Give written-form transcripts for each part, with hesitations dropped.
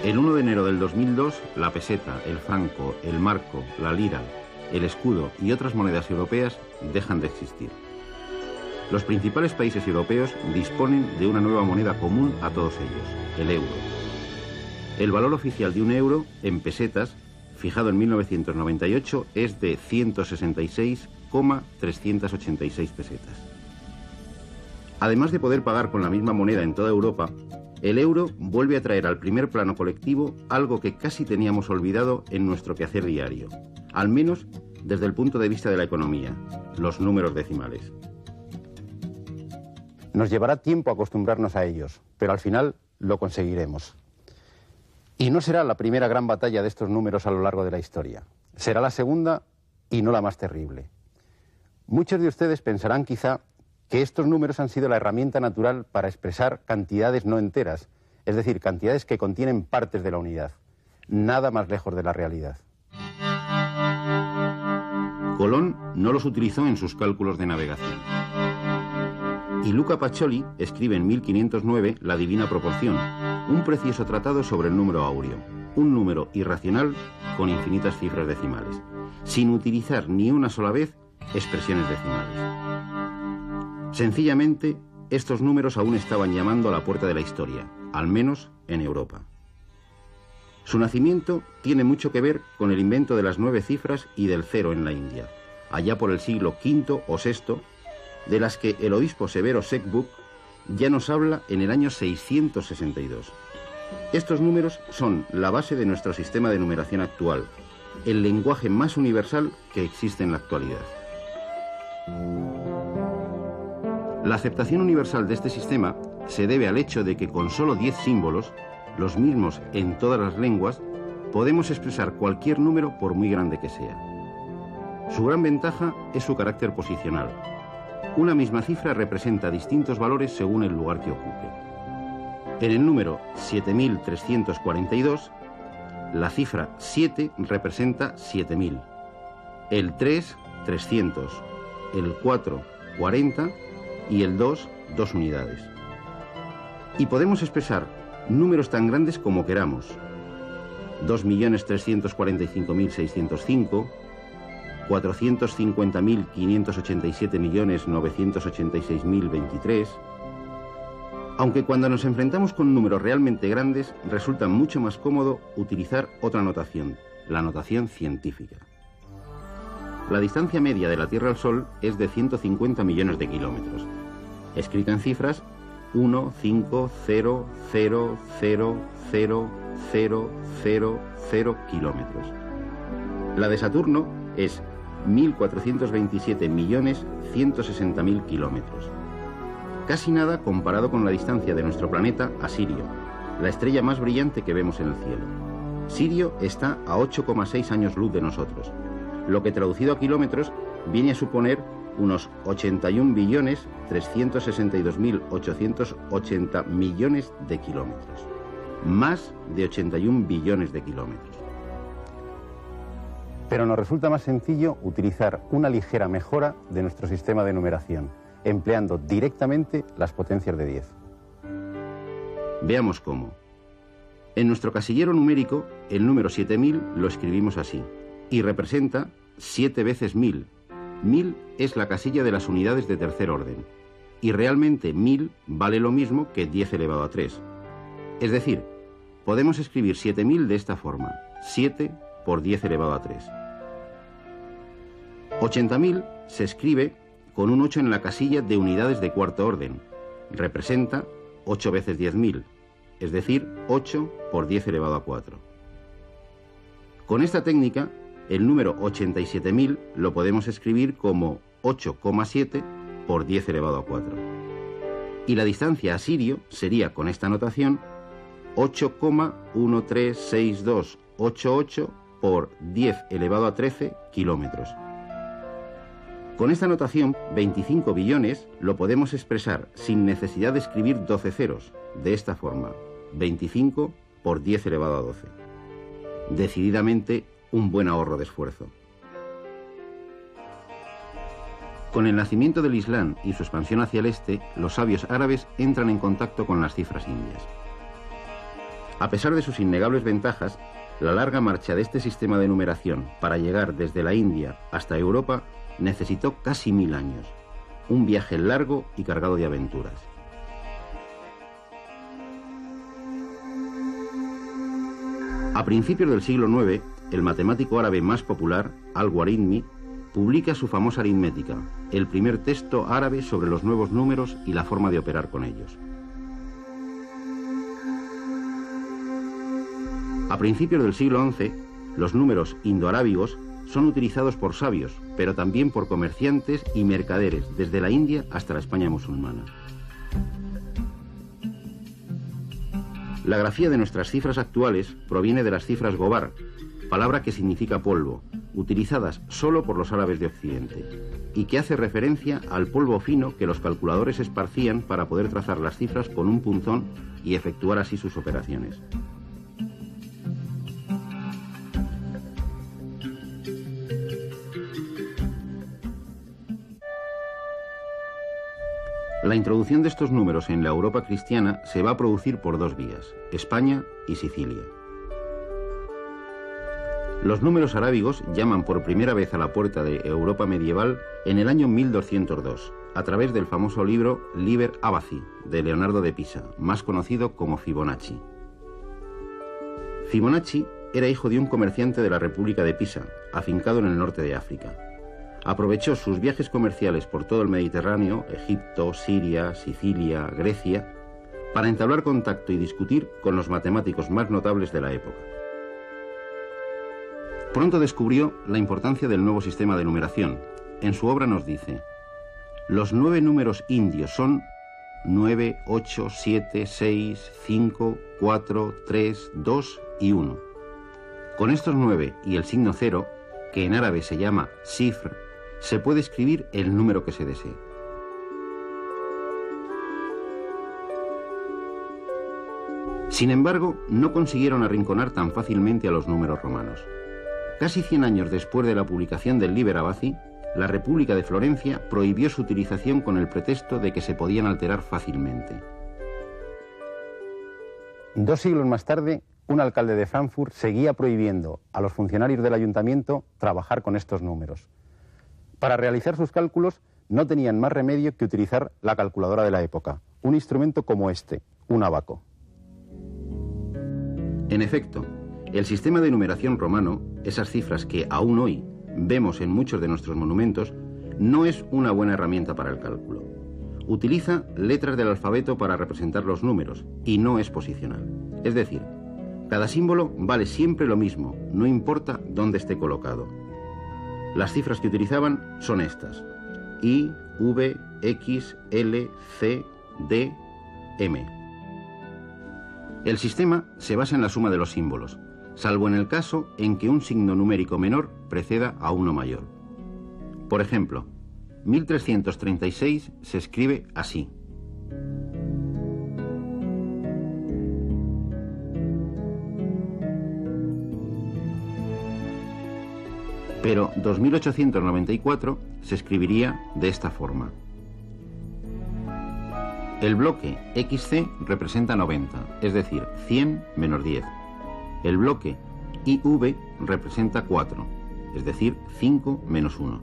El 1 de enero del 2002, la peseta, el franco, el marco, la lira, el escudo y otras monedas europeas dejan de existir. Los principales países europeos disponen de una nueva moneda común a todos ellos, el euro. El valor oficial de un euro en pesetas, fijado en 1998, es de 166,386 pesetas. Además de poder pagar con la misma moneda en toda Europa, el euro vuelve a traer al primer plano colectivo algo que casi teníamos olvidado en nuestro quehacer diario, al menos desde el punto de vista de la economía, los números decimales. Nos llevará tiempo acostumbrarnos a ellos, pero al final lo conseguiremos. Y no será la primera gran batalla de estos números a lo largo de la historia. Será la segunda y no la más terrible. Muchos de ustedes pensarán quizá que estos números han sido la herramienta natural para expresar cantidades no enteras, es decir, cantidades que contienen partes de la unidad. Nada más lejos de la realidad. Colón no los utilizó en sus cálculos de navegación. Y Luca Pacioli escribe en 1509 La Divina Proporción, un precioso tratado sobre el número áureo, un número irracional con infinitas cifras decimales, sin utilizar ni una sola vez expresiones decimales. Sencillamente, estos números aún estaban llamando a la puerta de la historia, al menos en Europa. Su nacimiento tiene mucho que ver con el invento de las 9 cifras y del cero en la India, allá por el siglo V o VI, de las que el obispo Severo Secbook ya nos habla en el año 662. Estos números son la base de nuestro sistema de numeración actual, el lenguaje más universal que existe en la actualidad. La aceptación universal de este sistema se debe al hecho de que con solo 10 símbolos, los mismos en todas las lenguas, podemos expresar cualquier número por muy grande que sea. Su gran ventaja es su carácter posicional. Una misma cifra representa distintos valores según el lugar que ocupe. En el número 7342, la cifra 7 representa 7000, el 3, 300, el 4, 40 y el 2, 2 unidades. Y podemos expresar números tan grandes como queramos: 2.345.605, 450.587.986.023, aunque cuando nos enfrentamos con números realmente grandes resulta mucho más cómodo utilizar otra notación, la notación científica. La distancia media de la Tierra al Sol es de 150 millones de kilómetros, escrita en cifras 1, 5, 0, 0, 0, 0, 0, 0, 0 kilómetros. La de Saturno es 1.427.160.000 kilómetros. Casi nada comparado con la distancia de nuestro planeta a Sirio, la estrella más brillante que vemos en el cielo. Sirio está a 8,6 años luz de nosotros, lo que traducido a kilómetros viene a suponer unos 81.362.880 millones de kilómetros. Más de 81 billones de kilómetros. Pero nos resulta más sencillo utilizar una ligera mejora de nuestro sistema de numeración, empleando directamente las potencias de 10. Veamos cómo. En nuestro casillero numérico, el número 7000 lo escribimos así, y representa 7 veces 1000. 1000 es la casilla de las unidades de tercer orden, y realmente 1000 vale lo mismo que 10 elevado a 3. Es decir, podemos escribir 7000 de esta forma: 7 por 10 elevado a 3. 80.000 se escribe con un 8 en la casilla de unidades de cuarto orden. Representa 8 veces 10.000, es decir, 8 por 10 elevado a 4. Con esta técnica, el número 87.000 lo podemos escribir como 8,7 por 10 elevado a 4. Y la distancia a Sirio sería, con esta notación, 8,136288 por 10 elevado a 13 kilómetros. Con esta notación, 25 billones lo podemos expresar sin necesidad de escribir 12 ceros, de esta forma: 25 por 10 elevado a 12. Decididamente un buen ahorro de esfuerzo. Con el nacimiento del Islam y su expansión hacia el este, los sabios árabes entran en contacto con las cifras indias. A pesar de sus innegables ventajas, la larga marcha de este sistema de numeración para llegar desde la India hasta Europa necesitó casi 1000 años. Un viaje largo y cargado de aventuras. A principios del siglo IX, el matemático árabe más popular, Al-Khwarizmi, publica su famosa aritmética, el primer texto árabe sobre los nuevos números y la forma de operar con ellos. A principios del siglo XI, los números indoarábigos son utilizados por sabios, pero también por comerciantes y mercaderes, desde la India hasta la España musulmana. La grafía de nuestras cifras actuales proviene de las cifras Gobar, palabra que significa polvo, utilizadas solo por los árabes de Occidente, y que hace referencia al polvo fino que los calculadores esparcían para poder trazar las cifras con un punzón y efectuar así sus operaciones. La introducción de estos números en la Europa cristiana se va a producir por dos vías, España y Sicilia. Los números arábigos llaman por primera vez a la puerta de Europa medieval en el año 1202, a través del famoso libro Liber Abaci, de Leonardo de Pisa, más conocido como Fibonacci. Fibonacci era hijo de un comerciante de la República de Pisa, afincado en el norte de África. Aprovechó sus viajes comerciales por todo el Mediterráneo, Egipto, Siria, Sicilia, Grecia, para entablar contacto y discutir con los matemáticos más notables de la época. Pronto descubrió la importancia del nuevo sistema de numeración. En su obra nos dice: los 9 números indios son 9, 8, 7, 6, 5, 4, 3, 2 y 1. Con estos 9 y el signo 0, que en árabe se llama sifr, se puede escribir el número que se desee. Sin embargo, no consiguieron arrinconar tan fácilmente a los números romanos. Casi 100 años después de la publicación del Liber Abaci, la República de Florencia prohibió su utilización con el pretexto de que se podían alterar fácilmente. 2 siglos más tarde, un alcalde de Frankfurt seguía prohibiendo a los funcionarios del ayuntamiento trabajar con estos números. Para realizar sus cálculos no tenían más remedio que utilizar la calculadora de la época, un instrumento como este, un abaco. En efecto, el sistema de numeración romano, esas cifras que aún hoy vemos en muchos de nuestros monumentos, no es una buena herramienta para el cálculo. Utiliza letras del alfabeto para representar los números y no es posicional. Es decir, cada símbolo vale siempre lo mismo, no importa dónde esté colocado. Las cifras que utilizaban son estas: I, V, X, L, C, D, M. El sistema se basa en la suma de los símbolos, salvo en el caso en que un signo numérico menor preceda a uno mayor. Por ejemplo, 1336 se escribe así. Pero 2894 se escribiría de esta forma. El bloque XC representa 90, es decir, 100 menos 10. El bloque IV representa 4, es decir, 5 menos 1.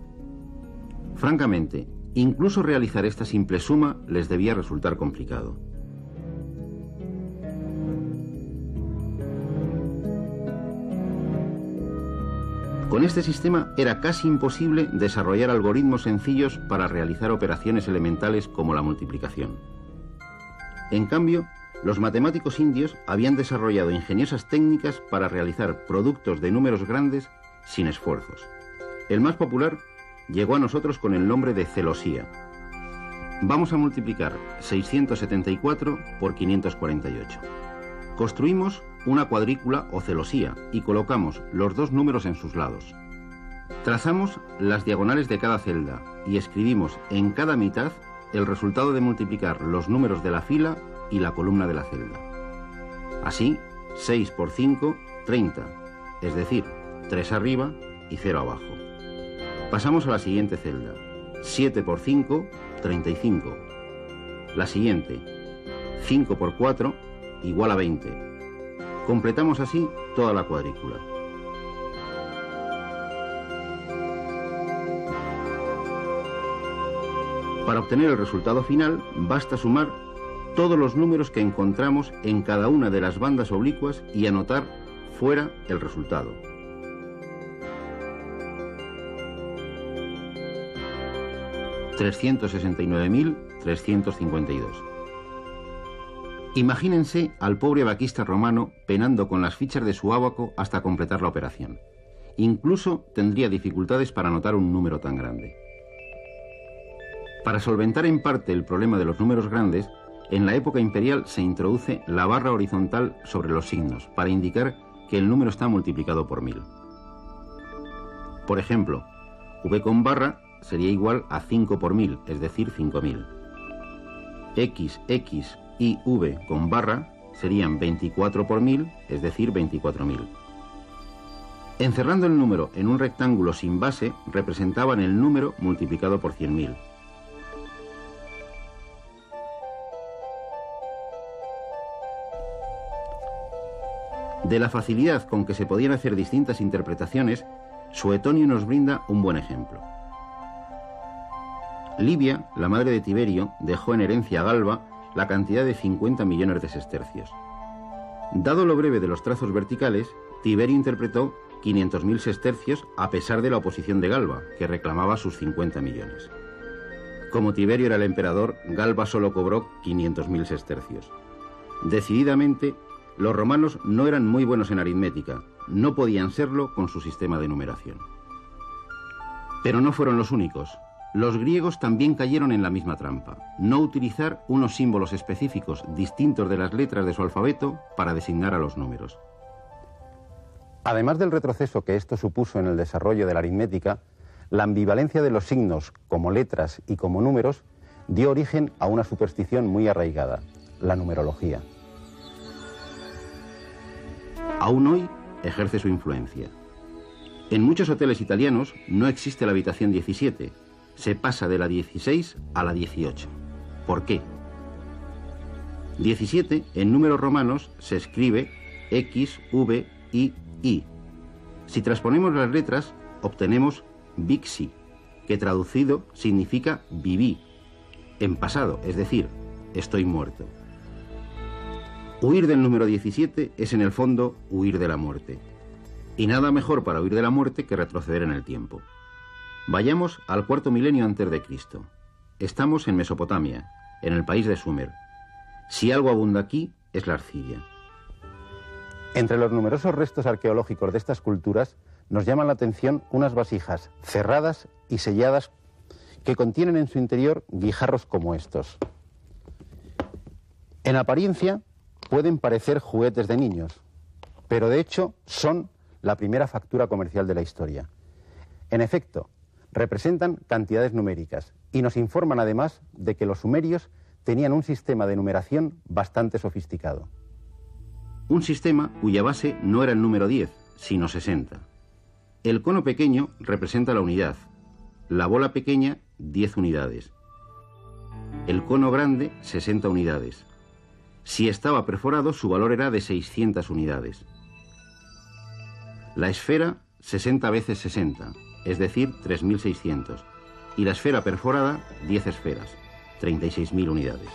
Francamente, incluso realizar esta simple suma les debía resultar complicado. Con este sistema era casi imposible desarrollar algoritmos sencillos para realizar operaciones elementales como la multiplicación. En cambio, los matemáticos indios habían desarrollado ingeniosas técnicas para realizar productos de números grandes sin esfuerzos. El más popular llegó a nosotros con el nombre de celosía. Vamos a multiplicar 674 por 548. Construimos una cuadrícula o celosía y colocamos los dos números en sus lados. Trazamos las diagonales de cada celda y escribimos en cada mitad el resultado de multiplicar los números de la fila y la columna de la celda. Así, 6 por 5, 30, es decir, 3 arriba y 0 abajo. Pasamos a la siguiente celda. 7 por 5, 35. La siguiente, 5 por 4, igual a 20. Completamos así toda la cuadrícula. Para obtener el resultado final, basta sumar todos los números que encontramos en cada una de las bandas oblicuas y anotar fuera el resultado. $369.352. Imagínense al pobre vaquista romano penando con las fichas de su ábaco hasta completar la operación. Incluso tendría dificultades para anotar un número tan grande. Para solventar en parte el problema de los números grandes, en la época imperial se introduce la barra horizontal sobre los signos para indicar que el número está multiplicado por 1000. Por ejemplo, V con barra sería igual a 5 por 1000, es decir, 5000. X, X y V con barra serían 24 por 1000, es decir, 24.000. Encerrando el número en un rectángulo sin base, representaban el número multiplicado por 100.000. De la facilidad con que se podían hacer distintas interpretaciones, Suetonio nos brinda un buen ejemplo. Livia, la madre de Tiberio, dejó en herencia a Galba la cantidad de 50 millones de sestercios. Dado lo breve de los trazos verticales, Tiberio interpretó 500.000 sestercios a pesar de la oposición de Galba, que reclamaba sus 50 millones. Como Tiberio era el emperador, Galba solo cobró 500.000 sestercios. Decididamente, los romanos no eran muy buenos en aritmética, no podían serlo con su sistema de numeración. Pero no fueron los únicos. Los griegos también cayeron en la misma trampa, no utilizar unos símbolos específicos distintos de las letras de su alfabeto para designar a los números. Además del retroceso que esto supuso en el desarrollo de la aritmética, la ambivalencia de los signos como letras y como números dio origen a una superstición muy arraigada, la numerología. Aún hoy ejerce su influencia. En muchos hoteles italianos no existe la habitación 17, se pasa de la 16 a la 18. ¿Por qué? 17 en números romanos se escribe X, V, I. Si transponemos las letras, obtenemos vixi, que traducido significa viví, en pasado, es decir, estoy muerto. Huir del número 17 es en el fondo huir de la muerte. Y nada mejor para huir de la muerte que retroceder en el tiempo. Vayamos al cuarto milenio antes de Cristo. Estamos en Mesopotamia, en el país de Sumer. Si algo abunda aquí, es la arcilla. Entre los numerosos restos arqueológicos de estas culturas, nos llaman la atención unas vasijas cerradas y selladas que contienen en su interior guijarros como estos. En apariencia, pueden parecer juguetes de niños, pero de hecho son la primera factura comercial de la historia. En efecto, representan cantidades numéricas y nos informan además de que los sumerios tenían un sistema de numeración bastante sofisticado. Un sistema cuya base no era el número 10, sino 60. El cono pequeño representa la unidad, la bola pequeña 10 unidades, el cono grande 60 unidades. Si estaba perforado, su valor era de 600 unidades. La esfera 60 veces 60, es decir, 3.600, y la esfera perforada 10 esferas, 36.000 unidades.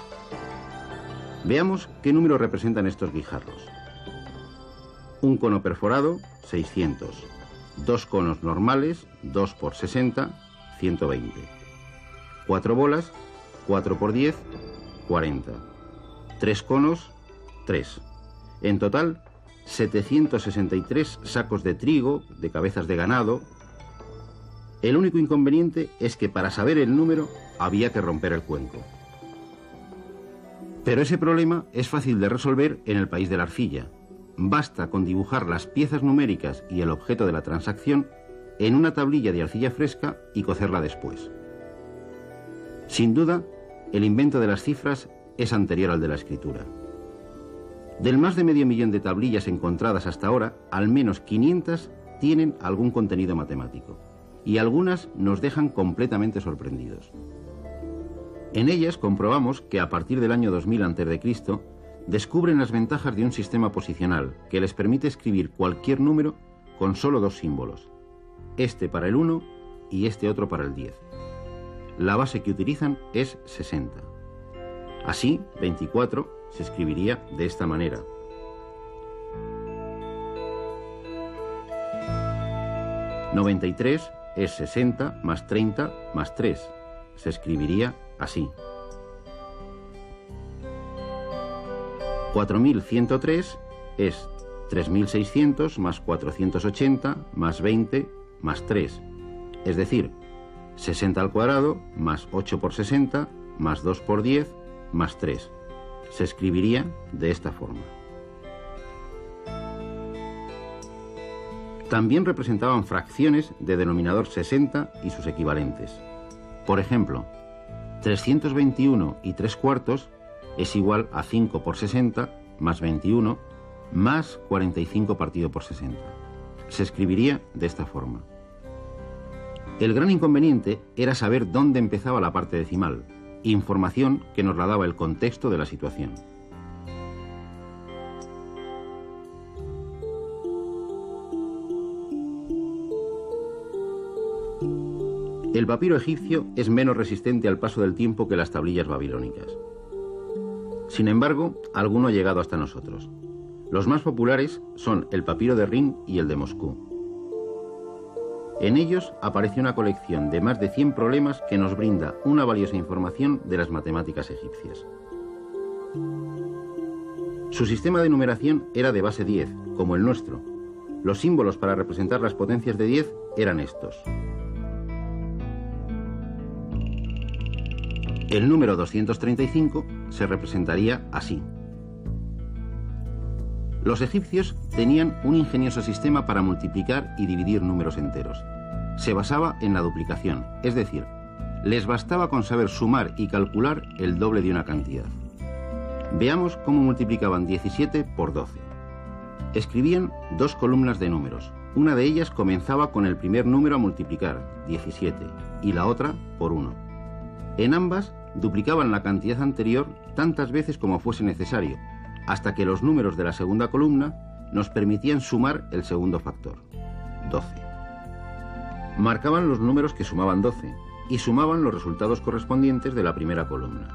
Veamos qué número representan estos guijarros. Un cono perforado, 600. Dos conos normales, 2 por 60, 120. 4 bolas, 4 por 10, 40. 3 conos, 3. En total, 763 sacos de trigo, de cabezas de ganado. El único inconveniente es que para saber el número había que romper el cuenco. Pero ese problema es fácil de resolver en el país de la arcilla. Basta con dibujar las piezas numéricas y el objeto de la transacción en una tablilla de arcilla fresca y cocerla después. Sin duda, el invento de las cifras es anterior al de la escritura. Del más de 500.000 de tablillas encontradas hasta ahora, al menos 500 tienen algún contenido matemático, y algunas nos dejan completamente sorprendidos. En ellas comprobamos que a partir del año 2000 a.C., descubren las ventajas de un sistema posicional que les permite escribir cualquier número con solo dos símbolos, este para el 1 y este otro para el 10. La base que utilizan es 60. Así, 24 se escribiría de esta manera. «93» es 60 más 30 más 3. Se escribiría así. 4103 es 3600 más 480 más 20 más 3. Es decir, 60 al cuadrado más 8 por 60 más 2 por 10 más 3. Se escribiría de esta forma. También representaban fracciones de denominador 60 y sus equivalentes. Por ejemplo, 321 y 3 cuartos es igual a 5 por 60 más 21 más 45 partido por 60. Se escribiría de esta forma. El gran inconveniente era saber dónde empezaba la parte decimal, información que nos la daba el contexto de la situación. El papiro egipcio es menos resistente al paso del tiempo que las tablillas babilónicas. Sin embargo, alguno ha llegado hasta nosotros. Los más populares son el papiro de Rin y el de Moscú. En ellos aparece una colección de más de 100 problemas que nos brinda una valiosa información de las matemáticas egipcias. Su sistema de numeración era de base 10, como el nuestro. Los símbolos para representar las potencias de 10 eran estos. El número 235 se representaría así. Los egipcios tenían un ingenioso sistema para multiplicar y dividir números enteros. Se basaba en la duplicación, es decir, les bastaba con saber sumar y calcular el doble de una cantidad. Veamos cómo multiplicaban 17 por 12. Escribían dos columnas de números. Una de ellas comenzaba con el primer número a multiplicar, 17, y la otra por 1. En ambas duplicaban la cantidad anterior tantas veces como fuese necesario, hasta que los números de la segunda columna nos permitían sumar el segundo factor, 12. Marcaban los números que sumaban 12 y sumaban los resultados correspondientes de la primera columna.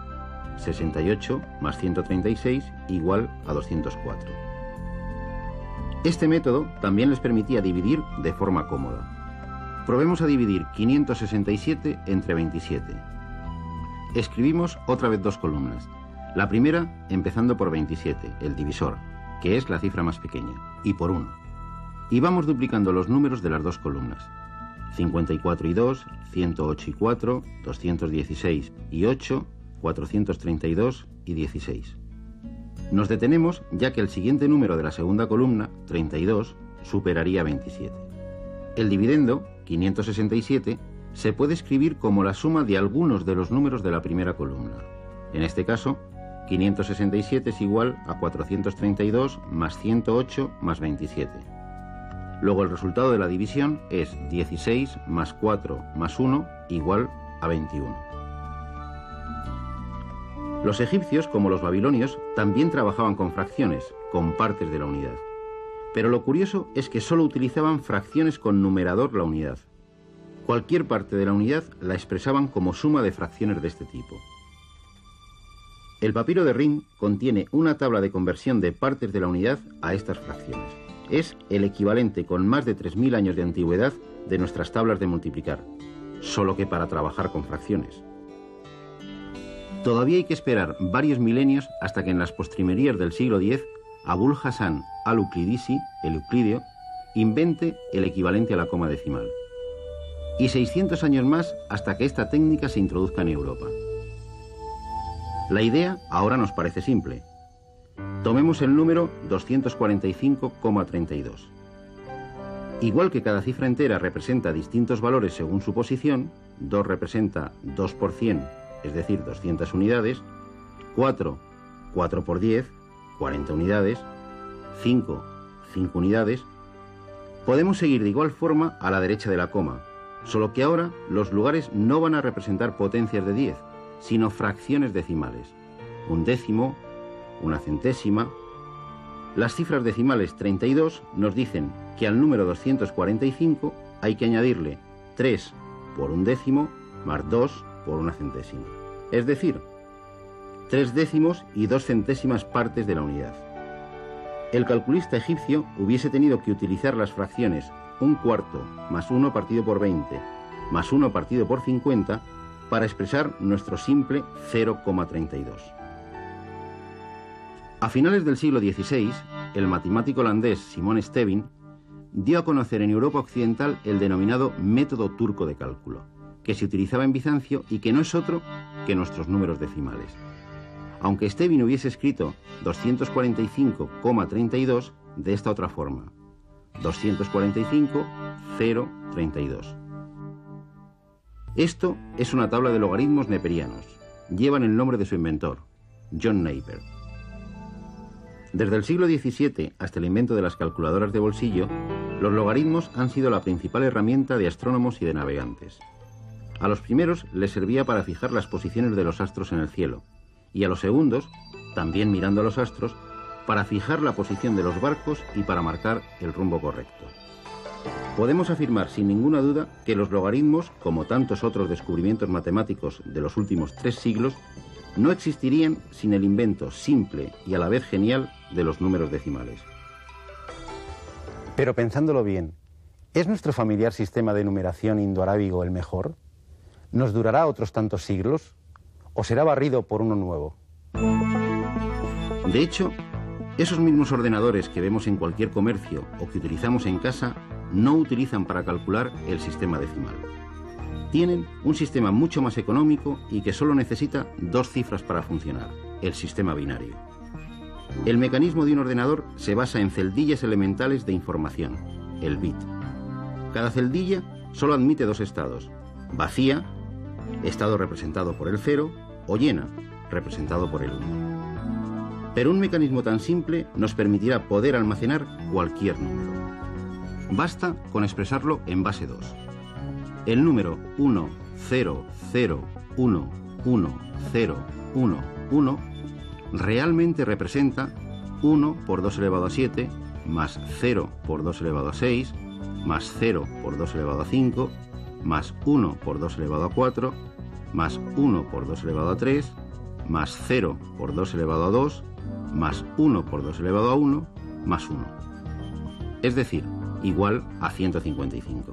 68 más 136 igual a 204. Este método también les permitía dividir de forma cómoda. Probemos a dividir 567 entre 27. Escribimos otra vez dos columnas. La primera empezando por 27, el divisor, que es la cifra más pequeña, y por 1. Y vamos duplicando los números de las dos columnas. 54 y 2, 108 y 4, 216 y 8, 432 y 16. Nos detenemos ya que el siguiente número de la segunda columna, 32, superaría 27. El dividendo, 567, se puede escribir como la suma de algunos de los números de la primera columna. En este caso, 567 es igual a 432 más 108 más 27. Luego el resultado de la división es 16 más 4 más 1 igual a 21. Los egipcios, como los babilonios, también trabajaban con fracciones, con partes de la unidad. Pero lo curioso es que solo utilizaban fracciones con numerador la unidad. Cualquier parte de la unidad la expresaban como suma de fracciones de este tipo. El papiro de Rin contiene una tabla de conversión de partes de la unidad a estas fracciones. Es el equivalente con más de 3000 años de antigüedad de nuestras tablas de multiplicar, solo que para trabajar con fracciones. Todavía hay que esperar varios milenios hasta que en las postrimerías del siglo X, Abul Hassan al-Uqlidisi, el euclideo, invente el equivalente a la coma decimal. Y 600 años más hasta que esta técnica se introduzca en Europa. La idea ahora nos parece simple. Tomemos el número 245,32. Igual que cada cifra entera representa distintos valores según su posición, 2 representa 2 por 100, es decir, 200 unidades, 4, 4 por 10, 40 unidades, 5, 5 unidades, podemos seguir de igual forma a la derecha de la coma, solo que ahora los lugares no van a representar potencias de 10, sino fracciones decimales. Un décimo, una centésima. Las cifras decimales 32 nos dicen que al número 245 hay que añadirle 3 por un décimo más 2 por una centésima. Es decir, 3 décimos y 2 centésimas partes de la unidad. El calculista egipcio hubiese tenido que utilizar las fracciones 1/4 más 1 partido por 20 más 1 partido por 50 para expresar nuestro simple 0,32. A finales del siglo XVI, el matemático holandés Simon Stevin dio a conocer en Europa occidental el denominado método turco de cálculo, que se utilizaba en Bizancio y que no es otro que nuestros números decimales. Aunque Stevin hubiese escrito 245,32 de esta otra forma, 245,032. Esto es una tabla de logaritmos neperianos. Llevan el nombre de su inventor, John Napier. Desde el siglo XVII hasta el invento de las calculadoras de bolsillo, los logaritmos han sido la principal herramienta de astrónomos y de navegantes. A los primeros les servía para fijar las posiciones de los astros en el cielo, y a los segundos, también mirando a los astros, para fijar la posición de los barcos y para marcar el rumbo correcto. Podemos afirmar sin ninguna duda que los logaritmos, como tantos otros descubrimientos matemáticos de los últimos 3 siglos, no existirían sin el invento simple y a la vez genial de los números decimales. Pero pensándolo bien, ¿es nuestro familiar sistema de numeración indoarábigo el mejor? ¿Nos durará otros tantos siglos? ¿O será barrido por uno nuevo? De hecho, esos mismos ordenadores que vemos en cualquier comercio o que utilizamos en casa no utilizan para calcular el sistema decimal. Tienen un sistema mucho más económico y que solo necesita 2 cifras para funcionar, el sistema binario. El mecanismo de un ordenador se basa en celdillas elementales de información, el bit. Cada celdilla solo admite 2 estados: vacía, estado representado por el 0, o llena, representado por el 1. Pero un mecanismo tan simple nos permitirá poder almacenar cualquier número. Basta con expresarlo en base 2. El número 1, 0, 0, 1, 1, 0, 1, 1 realmente representa 1 por 2 elevado a 7, más 0 por 2 elevado a 6, más 0 por 2 elevado a 5, más 1 por 2 elevado a 4, más 1 por 2 elevado a 3, más 0 por 2 elevado a 2, más 1 por 2 elevado a 1, más 1. Es decir, igual a 155.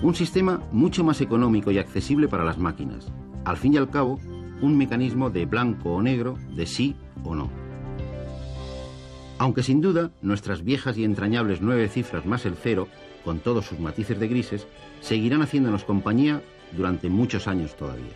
Un sistema mucho más económico y accesible para las máquinas. Al fin y al cabo, un mecanismo de blanco o negro, de sí o no. Aunque sin duda, nuestras viejas y entrañables 9 cifras más el 0, con todos sus matices de grises, seguirán haciéndonos compañía durante muchos años todavía.